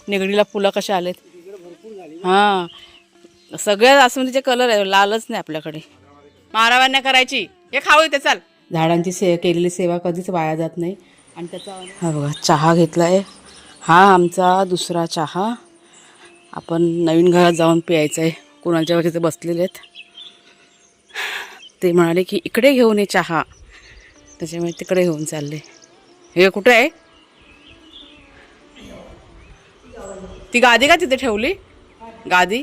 निगडीला फुलं कशा आलेत. हां, सगळ्या जास्वंदीचे कलर आहे, लालच नाही आपल्याकडे. मारावान्या करायची, हे खाऊ इथे चाल. झाडांची केलेली सेवा कधीच वाया जात नाही. आणि त्याचा हा बघा चहा घेतला आहे. हा आमचा दुसरा चहा. आपण नवीन घरात जाऊन प्यायचं आहे. कुणाच्या तिथे बसलेले आहेत, ते म्हणाले की इकडे घेऊन ये चहा, त्याच्यामुळे तिकडे घेऊन चालले. हे कुठे आहे ती गादी? का तिथे ठेवली गादी?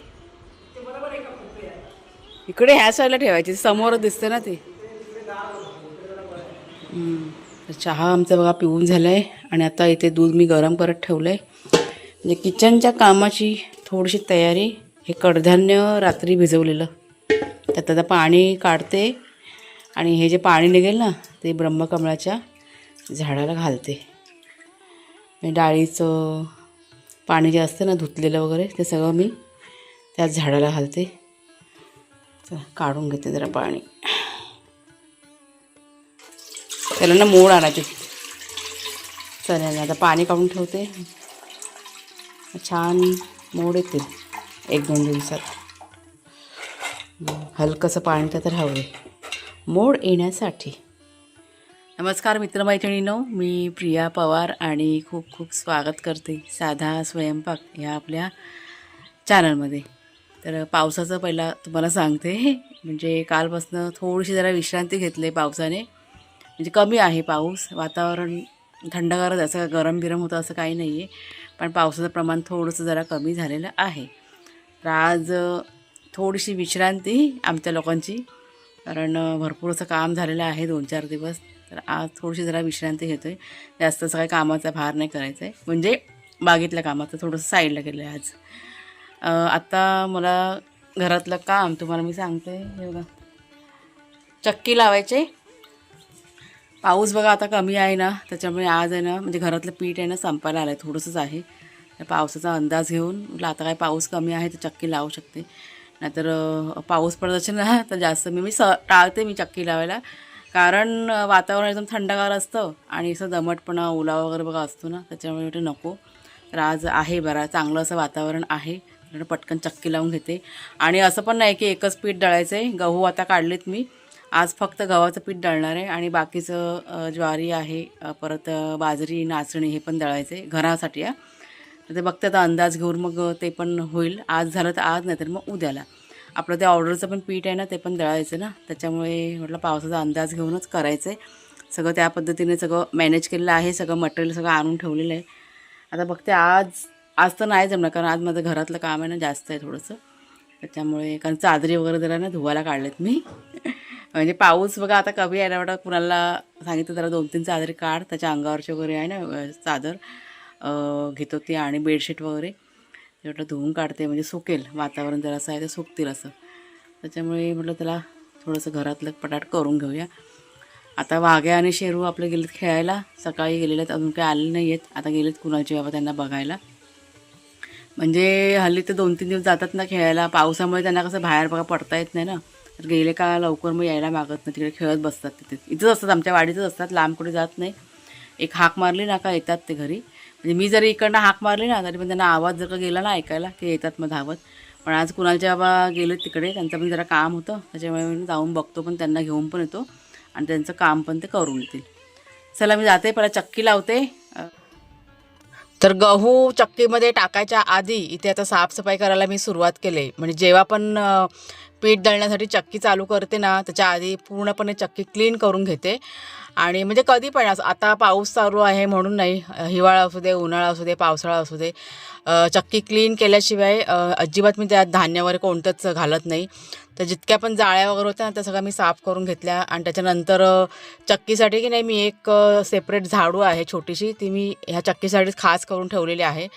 इकडे ह्या साईडला ठेवायची, समोरच दिसते ना ती. चहा आमचा बघा पिऊन झाला आहे. आणि आता इथे दूध मी गरम करत ठेवलं आहे. म्हणजे किचनच्या कामाची थोडीशी तयारी. हे कडधान्य रात्री भिजवलेलं, त्यात आता पाणी काढते आणि हे जे पाणी निघेल ना ते ब्रह्मकमळाच्या झाडाला घालते. डाळीचं पाणी जे असतं ना धुतलेलं वगैरे ते सगळं मी त्याच झाडाला घालते. काढून घेते जरा पाणी. त्याला ना मोड आणायचे चण्याने. आता पाणी काढून ठेवते, छान मोड येतील 1-2 दिवसात. हलकंसं पाणी त्यात हवं मोड येण्यासाठी. नमस्कार मित्रमैत्रिणींनो, मी प्रिया पवार आणि खूप खूप स्वागत करते साधा स्वयंपाक ह्या आपल्या चॅनलमध्ये. तर पावसाचं पहिला तुम्हाला सांगते. म्हणजे कालपासनं थोडीशी जरा विश्रांती घेतली पावसाने. म्हणजे कमी आहे पाऊस, वातावरण थंडगारच, असं गरम बिरम होतं असं काही नाही आहे, पण पावसाचं प्रमाण थोडंसं जरा कमी झालेलं आहे. तर आज थोडीशी विश्रांती आमच्या लोकांची, कारण भरपूर असं काम झालेलं आहे 2-4 दिवस. तर आज थोडीशी जरा विश्रांती घेतो आहे. जास्त असं काही कामाचा भार नाही करायचा आहे, म्हणजे बागेतल्या कामाचं थोडंसं साईडला केलं आहे आज. आत्ता मला घरातलं काम तुम्हाला मी सांगते. हे बघा, चक्की लावायचे. पाऊस बघा आता कमी आहे ना, त्याच्यामुळे आज आहे ना, म्हणजे घरातलं पीठ आहे ना संपायला आलं आहे, थोडंसंच आहे. तर पावसाचा अंदाज घेऊन म्हटलं आता काय पाऊस कमी आहे तर चक्की लावू शकते. नाहीतर पाऊस पडत असेल ना तर जास्त मी टाळते मी चक्की लावायला, कारण वातावरण एकदम थंडगार असतं आणि असं दमटपणा ओलावा वगैरे बघा असतो ना, त्याच्यामुळे म्हटलं नको. तर आज आहे बरा चांगलं असं वातावरण आहे, तर पटकन चक्की लावून घेते. आणि असं पण नाही की एकच पीठ दळायचं आहे. गहू आता काढलेत मी, आज फक्त गव्हाचं पीठ दळणार आहे. आणि बाकीचं ज्वारी आहे, परत बाजरी, नाचणी हे पण दळायचं आहे घरासाठी. तर ते बघते आता अंदाज घेऊन मग ते पण होईल. आज झालं तर आज, नाही तर मग उद्याला. आपलं ते ऑर्डरचं पण पीठ आहे ना ते पण दळायचं ना, त्याच्यामुळे म्हटलं पावसाचा अंदाज घेऊनच करायचं आहे सगळं. त्या पद्धतीने सगळं मॅनेज केलेलं आहे, सगळं मटेरियल सगळं आणून ठेवलेलं आहे. आता बघते आज तर नाही जमणार, कारण आज माझं घरातलं काम आहे ना जास्त आहे थोडंसं, त्याच्यामुळे. कारण चादरी वगैरे जरा ना धुवायला काढलेत मी. म्हणजे पाऊस बघा आता कमी आहे ना, वाटतं कुणाला सांगितलं जरा 2-3 चादरी काढ, त्याच्या अंगावरची वगैरे आहे ना चादर घेत होती आणि बेडशीट वगैरे तेवढं धुवून काढते, म्हणजे सुकेल. वातावरण जरा असं आहे तर सुकतील असं, त्याच्यामुळे म्हटलं त्याला थोडंसं घरातलं पटाट करून घेऊया. आता वाघ्या आणि शेरू आपले गेलेत खेळायला, सकाळी गेलेले आहेत, अजून काही आले नाही आहेत. आता गेलेत कुणाचे बाबा त्यांना बघायला. म्हणजे हल्ली ते 2-3 दिवस जातात ना खेळायला, पावसामुळे त्यांना कसं बाहेर बघा पडता येत नाही ना, तर गेले का लवकर मग यायला मागत नाही, तिकडे खेळत बसतात. तिथे इथंच असतात, आमच्या वाडीतच असतात, लांब कुठे जात नाही. एक हाक मारली ना का येतात ते घरी. म्हणजे मी जरी इकडनं हाक मारली ना तरी पण त्यांना आवाज जर का गेला ना ऐकायला की येतात मग धावत. पण आज कुणालच्या बाबा गेलेत तिकडे, त्यांचं पण जरा काम होतं, त्याच्यामुळे मी जाऊन बघतो, पण त्यांना घेऊन पण येतो आणि त्यांचं काम पण ते करून येतील. चला मी जाते, पहिला चक्की लावते. तर गहू चक्कीमध्ये टाकायच्या आधी इथे आता साफसफाई करायला मी सुरुवात केली. म्हणजे जेव्हा पण पीठ दळण्यासाठी चक्की चालू करते ना त्याच्या आधी पूर्णपणे चक्की क्लीन करून घेते. आणि म्हणजे कधी पण आता पाऊस चालू आहे म्हणून नाही, हिवाळा असू दे, उन्हाळा असू दे, पावसाळा असू दे, चक्की क्लीन केल्याशिवाय अजिबात मी त्यात धान्य वगैरे कोणतंच घालत नाही. तर जितक्या पण जाळ्या वगैरे होत्या ना त्या सगळ्या मी साफ करून घेतल्या. आणि त्याच्यानंतर चक्कीसाठी की नाही मी एक सेपरेट झाडू आहे छोटीशी, ती मी ह्या चक्कीसाठीच खास करून ठेवलेली आहे.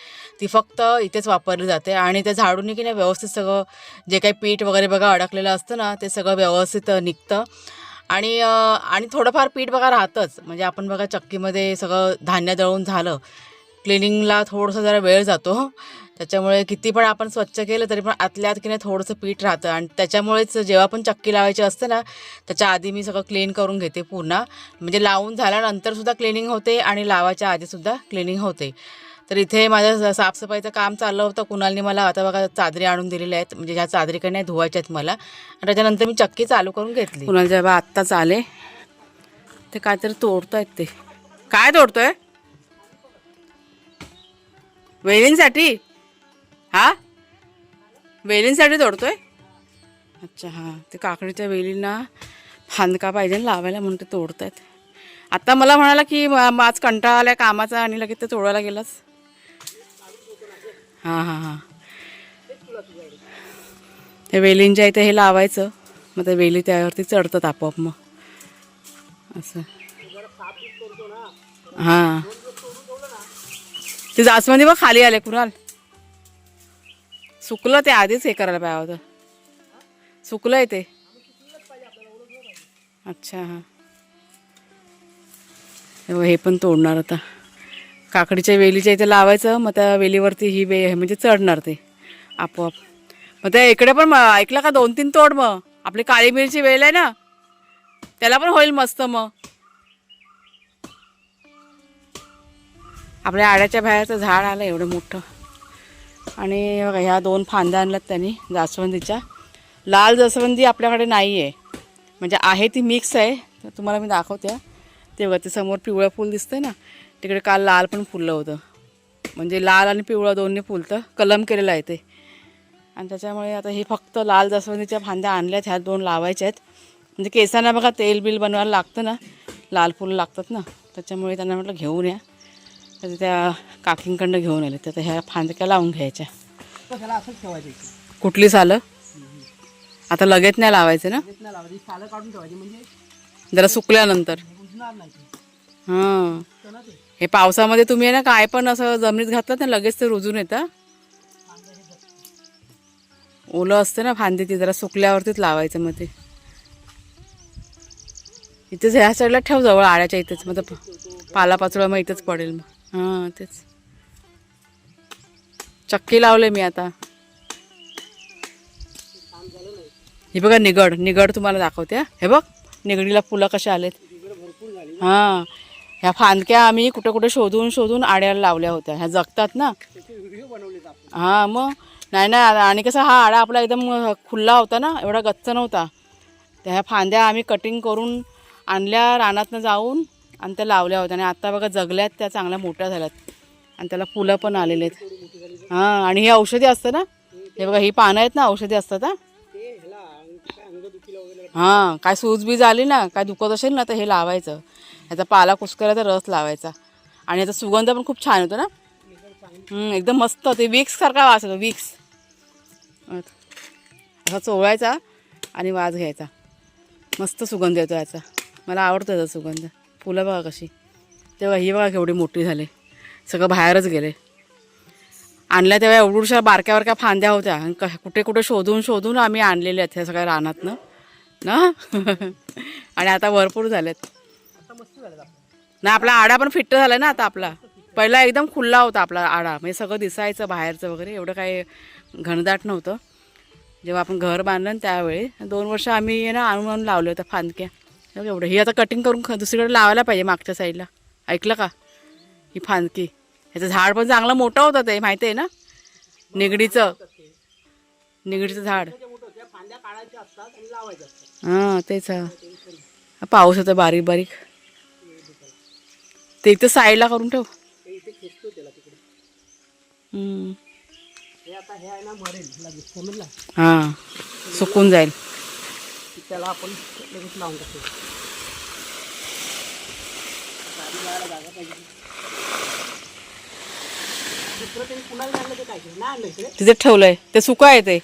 ती फक्त इथेच वापरली जाते. आणि त्या झाडूने की नाही व्यवस्थित सगळं जे काही पीठ वगैरे बघा अडकलेलं असतं ना ते सगळं व्यवस्थित निघतं. आणि थोडंफार पीठ बघा राहतंच. म्हणजे आपण बघा चक्कीमध्ये सगळं धान्य दळून झालं, क्लिनिंगला थोडंसं जरा वेळ जातो, त्याच्यामुळे किती पण आपण स्वच्छ केलं तरी पण आतल्यात की नाही थोडंसं पीठ राहतं. आणि त्याच्यामुळेच जेव्हा पण चक्की लावायची असते ना त्याच्या आधी मी सगळं क्लीन करून घेते पूर्ण. म्हणजे लावून झाल्यानंतरसुद्धा क्लिनिंग होते आणि लावायच्या आधीसुद्धा क्लिनिंग होते. तर इथे माझं साफसफाईचं काम चाललं होतं. कुणालने मला आता बघा चादरी आणून दिलेल्या आहेत, म्हणजे ह्या चादरी काही नाही धुवायच्या आहेत मला. आणि त्याच्यानंतर मी चक्की चालू करून घेतली. कुणाल जेव्हा आत्ताच आले ते काहीतरी तोडतायत. ते काय तोडतोय? वेलींसाठी? हा, वेलींसाठी तोडतोय. अच्छा हां, ते काकडीच्या वेलींना फांदका पाहिजे लावायला म्हणून ते तोडतायत. आता मला म्हणाला की आज कंटाळा आलाय कामाचा आणि लगेच ते तोडायला गेलास. हां हां हां, ते वेलींच्या इथे हे लावायचं, मग ते वेली त्यावरती चढतात आपोआप. मग असं हां, ते जास्वंदी बघ खाली आले. कुणाल सुकलं ते, आधीच हे करायला पाहिजे होतं. सुकलं आहे ते. अच्छा हां, हे पण तोडणार आता. काकडीच्या वेलीच्या इथे लावायचं, मग त्या वेलीवरती ही म्हणजे चढणार ते आपोआप. मग त्या इकडे पण ऐकलं का 2-3 तोड. मग आपली काळी मिरची वेल आहे ना, त्याला पण होईल मस्त. मग आपल्या आड्याच्या बाहेरचं झाड आलं एवढं मोठं. आणि बघा ह्या 2 फांद्या आणल्यात त्यांनी जास्वंदीच्या. लाल जास्वंदी आपल्याकडे नाही आहे, म्हणजे आहे ती मिक्स आहे. तर तुम्हाला मी दाखवते. ते बघा ते समोर पिवळं फूल दिसतंय ना, तिकडे काल लाल पण फुललं होतं. म्हणजे लाल आणि पिवळं दोन्ही फुलतं, कलम केलेलं आहे ते. आणि त्याच्यामुळे आता हे फक्त लाल जास्वंदीच्या फांद्या आणल्यात, ह्या 2 लावायच्या आहेत. म्हणजे केसांना बघा तेल बिल बनवायला लागतं ना, लाल फुलं लागतात ना, त्याच्यामुळे त्यांना म्हटलं घेऊन या. तर त्या काकींकडनं घेऊन आले. तर ह्या फांद्या लावून घ्यायच्या. कुठली सालं? आता लगेच नाही लावायचं ना, जरा सुकल्यानंतर. हां, हे पावसामध्ये तुम्ही आहे ना काय पण असं जमिनीत घातलं ना लगेच ते रुजून येतं. ओलं असतं ना फांदी, ती जरा सुकल्यावरतीच लावायचं. मग ते इथेच ह्या साईडला ठेव, जवळ आळ्याच्या इथेच. मग पालापाचोळा मग इथंच पडेल. मग हां तेच. चक्की लावले मी आता. हे बघा निगड तुम्हाला दाखवते. हे बघ निगडीला फुलं कशा आलेत. हां, ह्या फांदक्या आम्ही कुठे कुठे शोधून आड्याला लावल्या होत्या. ह्या जगतात ना. हां मग नाही. आणि कसं हा आडा आपला एकदम खुल्ला होता ना, एवढा गच्च नव्हता. त्या ह्या फांद्या आम्ही कटिंग करून आणल्या रानातनं जाऊन आणि त्या लावल्या होत्या. आणि आता बघा जगल्यात, त्या चांगल्या मोठ्या झाल्यात आणि त्याला फुलं पण आलेले आहेत. हां, आणि ही औषधी असतं ना, हे बघा ही पानं आहेत ना, औषधी असतात. हां, काय सूजबीज आली ना, काय दुखत असेल ना, तर हे लावायचं. ह्याचा पाला कुस्करायचा, रस लावायचा. आणि ह्याचा सुगंध पण खूप छान होतो ना. एकदम मस्त. ते विक्स सारखा वास येतो, विक्स. असा चोळायचा आणि वास घ्यायचा. मस्त सुगंध येतो याचा. मला आवडतो याचा सुगंध. फुलं बघा कशी. तेव्हा ही बघा केवढी मोठी झाली, सगळं बाहेरच गेले. आणल्या तेव्हा एवढ्या बारक्या फांद्या होत्या. कुठे कुठे शोधून आम्ही आणलेल्या आहेत ह्या सगळ्या रानातनं ना. आणि आता भरपूर झालेत ना. आपला आडा पण फिट्ट झाला ना आता आपला. पहिला एकदम खुल्ला होता आपला आडा, म्हणजे सगळं दिसायचं बाहेरचं वगैरे, एवढं काही घनदाट नव्हतं. जेव्हा आपण घर बांधलं त्यावेळी 2 वर्ष आम्ही ना आणून लावले होत्या फांदक्या. एवढं ही आता कटिंग करून दुसरीकडे लावायला पाहिजे मागच्या साईडला. ऐकलं का, ही फांदकी. ह्याचं झाड पण चांगलं मोठं होतं, ते माहिती आहे ना, निगडीचं झाड. हां तेच. पाऊस होता बारीक बारीक. ते इथं साईडला करून ठेव. हां, सुकून जाईल. त्याला आपण लावून टाकू. तिथे ठेवलंय ते सुका आहे.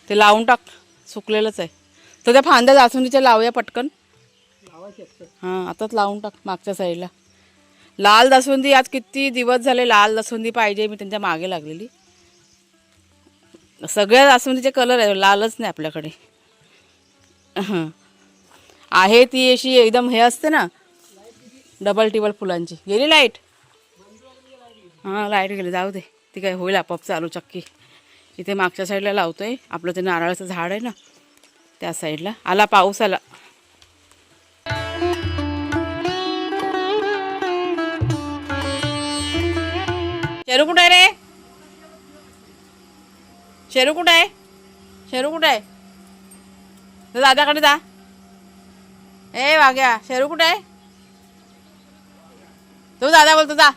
ते लावून टाक, सुकलेलंच आहे. तर त्या फांद्या जास्वंदीच्या लावूया पटकन. हां आताच लावून टाक मागच्या साईडला. लाल जास्वंदी आज किती दिवस झाले लाल जास्वंदी पाहिजे, मी त्यांच्या मागे लागलेली. सगळ्या जास्वंदीचे कलर आहे, लालच नाही आपल्याकडे. आहे ती अशी एकदम हे असते ना, डबल टिबल फुलांची. गेली लाईट? हां लाईट गेली, जाऊ दे. ती काय होईल आपोआप चालू चक्की. इथे मागच्या साईडला लावतोय. आपलं ते नारळाचं झाड आहे ना, त्या साईडला. आला पाऊस आला. शेरू कुठं आहे रे? शेरू कुठं आहे? शेरू कुठं आहे? तर दादाकडे जा. ए वाग्या, शेरू कुठं आहे? तू दादा बोलतो जा.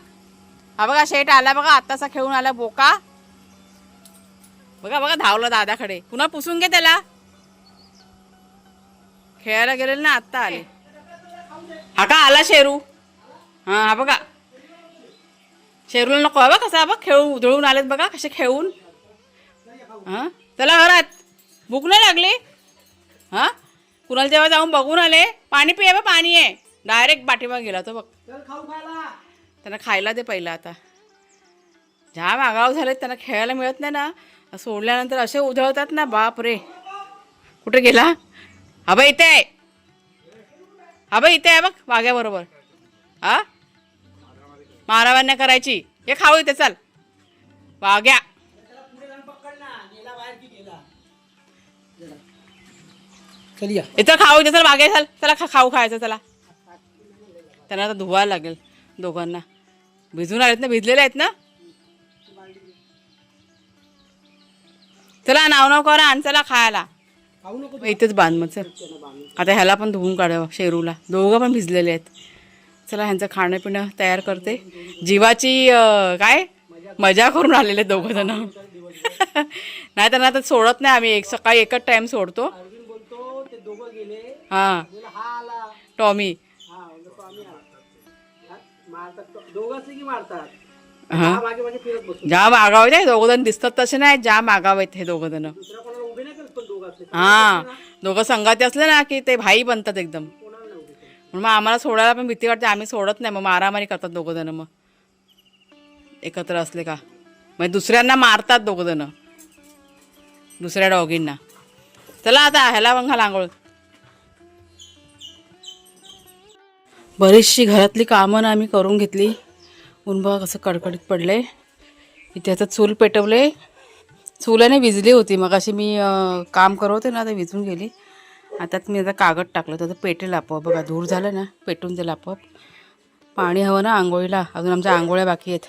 हा बघा शेट आला बघा, आत्ताचा खेळून आला बोका. बघा बघा धावलं दादाकडे. पुन्हा पुसून घे त्याला. खेळायला गेलेलं ना, आत्ता आले. हा का आला शेरू? हा बघा शेरूला नको. बघा कसा बघ खेळून उधळून आलेत बघा कसे खेळून. हां चला घरात. भूक नाही लागली? हां कुणाला जेव्हा जाऊन बघून आले. पाणी पिये बा, पाणी आहे. डायरेक्ट पाठीमाग गेला तो बघ. त्यांना खायला दे पहिला. आता जाम आगाव झालेत, त्यांना खेळायला मिळत नाही ना. सोडल्यानंतर असे उधळतात ना, बाप रे. कुठे गेला? हा बाई इथे आहे. हा बाई इथे आहे बघ वाघ्याबरोबर. हा मारामान्या करायची. हे खाऊ इथे चल वाघ्या. इथं खाऊ इथे चल वाघ्या चल. चला खाऊ खायचं चला. त्यांना आता धुवायला लागेल दोघांना. भिजून आलेत ना, भिजलेले आहेत ना. चला नाव करा आणि चला खायला. इथेच बांध मग चल. आता ह्याला पण धुवून काढावं शेरूला. दोघं पण भिजलेले आहेत. चला ह्यांचं खाणं पिणं तयार करते. जीवाची काय मजा करून आलेले दोघं जण. नाही त्यांना आता सोडत नाही आम्ही. सकाळी एकच टाइम सोडतो. हां टॉमी. जाम आगाव आहेत दोघं जण. दिसतात तसे नाही, जाम आगाव आहेत हे दोघं जण. हां दोघं संगाती असले ना की ते भाई बनतात एकदम. म्हणून मग आम्हाला सोडायला पण भीती वाटते. आम्ही सोडत नाही. मग मारामारी करतात दोघं जण. मग एकत्र असले का मग दुसऱ्यांना मारतात दोघं जण, दुसऱ्या डॉगींना. चला आता ह्याला मग घाल आंघोळ. बरीचशी घरातली कामं ना आम्ही करून घेतली. ऊन बघा कसं कडकडीत पडले. इथे आता चूल पेटवले. चुलाने विजली होती मग अशी मी काम करवते ना, तर विजून गेली. आता मी आता कागद टाकलं तर पेटेल आपोआप. बघा धूर झालं ना, पेटून जाईल आपोआप. पाणी हवं ना आंघोळीला. अजून आमच्या आंघोळ्या बाकी आहेत.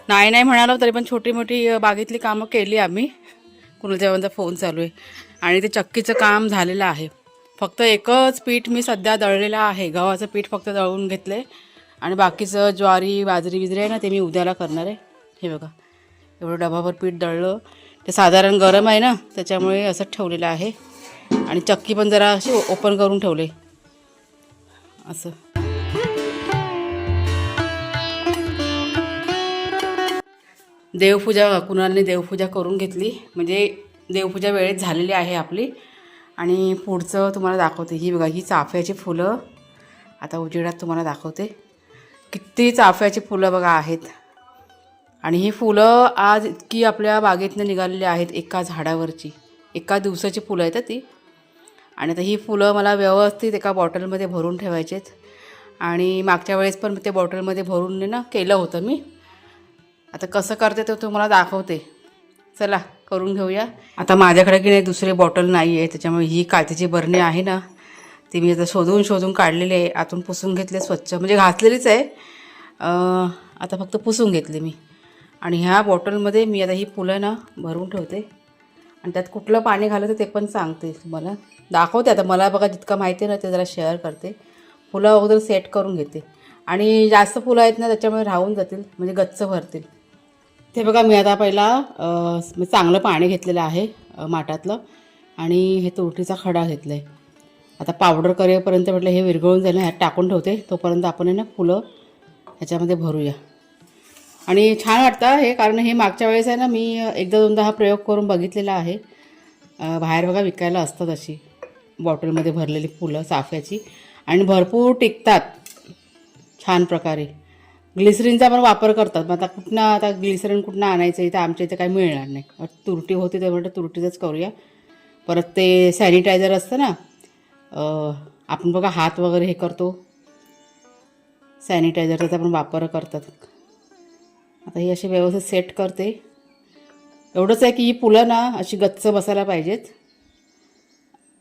नाही म्हणालो तरी पण छोटी मोठी बागेतली कामं केली आम्ही. कुणाच्या फोन चालू आहे. आणि ते चक्कीचं काम झालेलं आहे. फक्त एकच पीठ मी सध्या दळलेलं आहे. गव्हाचं पीठ फक्त दळून घेतलं आहे. आणि बाकीचं ज्वारी बाजरी बिजरी आहे ना, ते मी उद्याला करणार आहे. हे बघा एवढं डबाभर पीठ दळलं. ते साधारण गरम आहे ना, त्याच्यामुळे असंच ठेवलेलं आहे. आणि चक्की पण जरा अशी ओपन करून ठेवले असं. देवपूजा कुणालने देवपूजा करून घेतली. म्हणजे देवपूजा वेळेत झालेली आहे आपली. आणि पुढचं तुम्हाला दाखवते. ही बघा ही चाफ्याची फुलं. आता उजेडात तुम्हाला दाखवते किती चाफ्याची फुलं बघा आहेत. आणि ही फुलं आज इतकी आपल्या बागेतनं निघालेली आहेत. एका झाडावरची एका दिवसाची फुलं आहेत ती. आणि आता ही फुलं मला व्यवस्थित एका बॉटलमध्ये भरून ठेवायचे आहेत. आणि मागच्या वेळेस पण ते बॉटलमध्ये भरून ना केलं होतं मी. आता कसं करते ते तुम्हाला दाखवते. चला करून घेऊया. आता माझ्याकडे की नाही दुसरे बॉटल नाही आहे, त्याच्यामुळे ही काचेची बरणी आहे ना, ती मी आता शोधून काढलेली आहे. आतून पुसून घेतले स्वच्छ. म्हणजे घासलेलीच आहे, आता फक्त पुसून घेतले मी. आणि ह्या बॉटलमध्ये मी आता ही फुलं ना भरून ठेवते. आणि त्यात कुठलं पाणी घालायचं ते पण सांगते तुम्हाला, दाखवते. आता मला बघा जितकं माहिती आहे ना ते जरा शेअर करते. फुलं अगोदर सेट करून घेते. आणि जास्त फुलं आहेत ना त्याच्यामुळे राहून जातील, म्हणजे गच्च भरतील. ते बघा मी आता पहिला चांगलं पाणी घेतलेलं आहे माठातलं. आणि हे तुरटीचा खडा घेतला आहे. आता पावडर करेपर्यंत म्हटलं हे विरघळून जाईल ना, ह्यात टाकून ठेवते. तोपर्यंत आपण आहे ना फुलं ह्याच्यामध्ये भरूया. आणि छान वाटतं हे, कारण हे मागच्या वेळेस आहे ना मी एकदा दोनदा हा प्रयोग करून बघितलेला आहे. बाहेर बघा विकायला असतात अशी बॉटलमध्ये भरलेली फुलं चाफ्याची. आणि भरपूर टिकतात छान प्रकारे. ग्लिसरीनचा पण वापर करतात. मग आता ग्लिसरीन कुठनं आणायचं, इथं आमच्या इथं काही मिळणार नाही. तुरटी होती तर म्हटलं तुरटीचंच करूया. परत ते सॅनिटायझर असतं ना, आपण बघा हात वगैरे हे करतो, सॅनिटायझरचा पण वापर करतात. आता ही अशी व्यवस्थित सेट करते. एवढंच आहे की ही फुलं ना अशी गच्च बसायला पाहिजेत,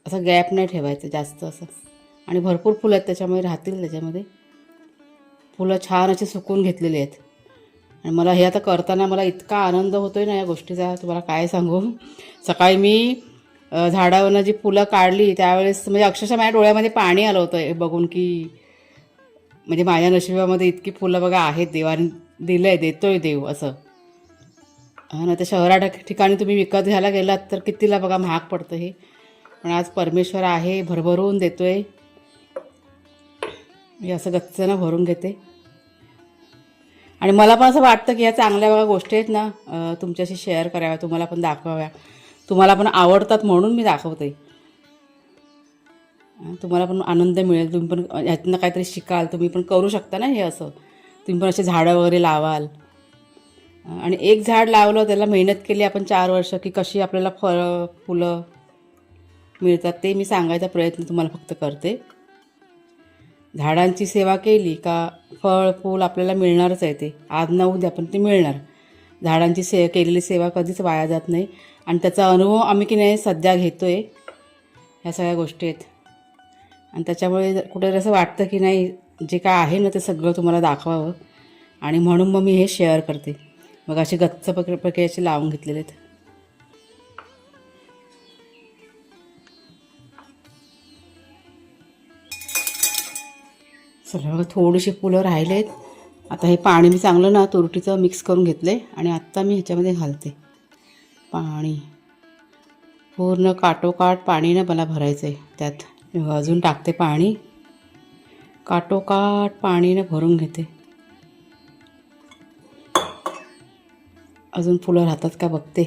असं गॅप नाही ठेवायचं जास्त असं. आणि भरपूर फुलं आहेत त्याच्यामुळे राहतील त्याच्यामध्ये. फुलं छान अशी सुकून घेतलेली आहेत. आणि मला हे आता करताना मला इतका आनंद होतो आहे ना या गोष्टीचा, तुम्हाला काय सांगू. सकाळी मी झाडावरनं जी फुलं काढली त्यावेळेस म्हणजे अक्षरशः माझ्या डोळ्यामध्ये पाणी आलं होतं हे बघून, की म्हणजे माझ्या नशिबामध्ये इतकी फुलं बघा आहेत, देवाने दिलं आहे, देतोय देव असं. हां ना, तर ठिकाणी तुम्ही विकत घ्यायला गेलात तर कितीला बघा महाग पडतं हे. पण आज परमेश्वर आहे, भरभरून देतोय. मी असं गच्चनं भरून घेते. आणि मला पण असं वाटतं की ह्या चांगल्या बघा गोष्टी आहेत ना, तुमच्याशी शेअर कराव्या, तुम्हाला पण दाखवाव्या. तुम्हाला पण आवडतात म्हणून मी दाखवते. तुम्हाला पण आनंद मिळेल, तुम्ही पण ह्यातनं काहीतरी शिकाल, तुम्ही पण करू शकता ना हे असं. तुम्ही पण असे झाडं वगैरे लावाल. आणि एक झाड लावलं, त्याला मेहनत केली आपण 4 वर्ष, की कशी आपल्याला फळं फुलं मिळतात ते मी सांगायचा प्रयत्न तुम्हाला फक्त करते. झाडांची सेवा केली का फळ फूल आपल्याला मिळणारच आहे, ते आज ना उद्या पण ते मिळणार. झाडांची केलेली सेवा कधीच वाया जात नाही. आणि त्याचा अनुभव आम्ही की नाही सध्या घेतो आहे. ह्या सगळ्या गोष्टी आहेत. आणि त्याच्यामुळे कुठे असं वाटतं की नाही, जे काय आहे ना ते सगळं तुम्हाला दाखवावं. आणि म्हणून मग मी हे शेअर करते. मग असे गच्च प्रक्रियेचे लावून घेतलेले आहेत. चला बघा, थोडीशी फुलं राहिले आहेत. आता हे पाणी मी चांगलं ना तुरटीचं मिक्स करून घेतलं आहे. आणि आत्ता मी ह्याच्यामध्ये घालते पाणी. पूर्ण काठोकाठ पाणीनं मला भरायचं आहे त्यात. अजून टाकते पाणी, काठोकाठ पाणीनं भरून घेते. अजून फुलं राहतात का बघते.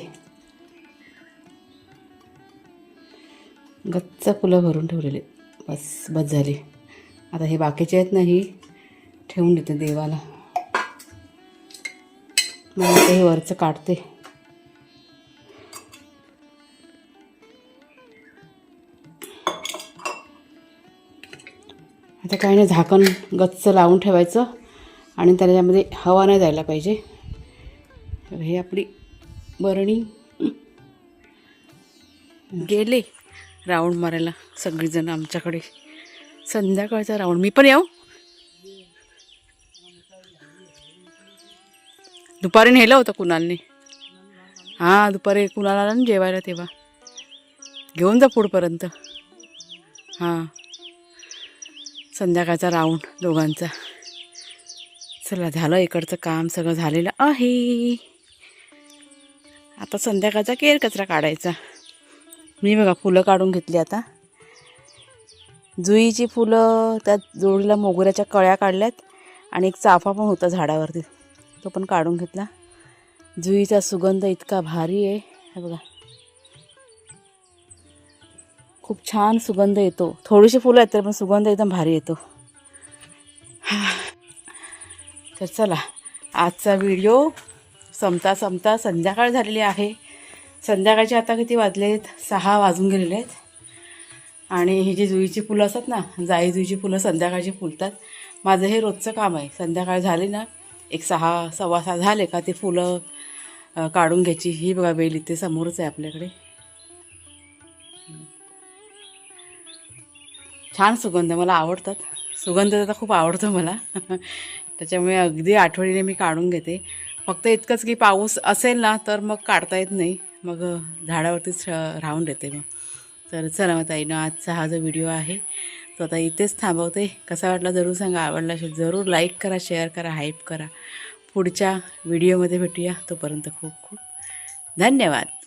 गच्च फुलं भरून ठेवलेले, बस बस झाली. आता हे बाकीचे आहेत ना, ही ठेवून देते देवाला. मग आता हे वरचं काढते. आता काही नाही, झाकण गच्च लावून ठेवायचं आणि त्याच्यामध्ये हवा नाही जायला पाहिजे. हे आपली बरणी. गेले राऊंड मारायला सगळीजण आमच्याकडे. संध्याकाळचा राऊंड. मी पण येऊ. दुपारी नेलं होतं कुणालने. हां, दुपारी कुणाला आला ना जेवायला, तेव्हा घेऊन जा पुढपर्यंत. हां, संध्याकाळचा राऊंड दोघांचा. चला, झालं इकडचं काम सगळं झालेलं आहे. आता संध्याकाळचा केर कचरा काढायचा. मी बघा फुलं काढून घेतली आता. जुईची फुलं, त्यात जोडीला मोगऱ्याच्या कळ्या काढल्यात. आणि एक चाफा पण होता झाडावरती, तो पण काढून घेतला. जुईचा सुगंध इतका भारी आहे, हे बघा, खूप छान सुगंध येतो. थोडीशी फुलं आहेत तर पण सुगंध एकदम भारी येतो. तर चला, आजचा व्हिडिओ संपता संध्याकाळ झालेली आहे. संध्याकाळचे आता किती वाजले आहेत, 6 वाजून गेलेले आहेत. आणि ही जी जुईची फुलं असतात ना, जाई जुईची फुलं संध्याकाळची फुलतात. माझं हे रोजचं काम आहे. संध्याकाळ झाली ना, एक 6 सव्वा 6 झाले का ते फुलं काढून घ्यायची. ही बघा वेल इथे समोरच आहे आपल्याकडे. छान सुगंध, मला आवडतात. सुगंध त्याचा खूप आवडतो मला. त्याच्यामुळे अगदी आठवणीने मी काढून घेते. फक्त इतकंच की पाऊस असेल ना तर मग काढता येत नाही, मग झाडावरतीच राहून देते मग. तर चला मग ताईनं, आजचा हा जो व्हिडिओ आहे तो आता इथेच थांबवते. कसा वाटला जरूर सांगा. आवडला असेल जरूर लाईक करा, शेअर करा, हाईप करा. पुढच्या व्हिडिओमध्ये भेटूया. तोपर्यंत खूप खूप धन्यवाद.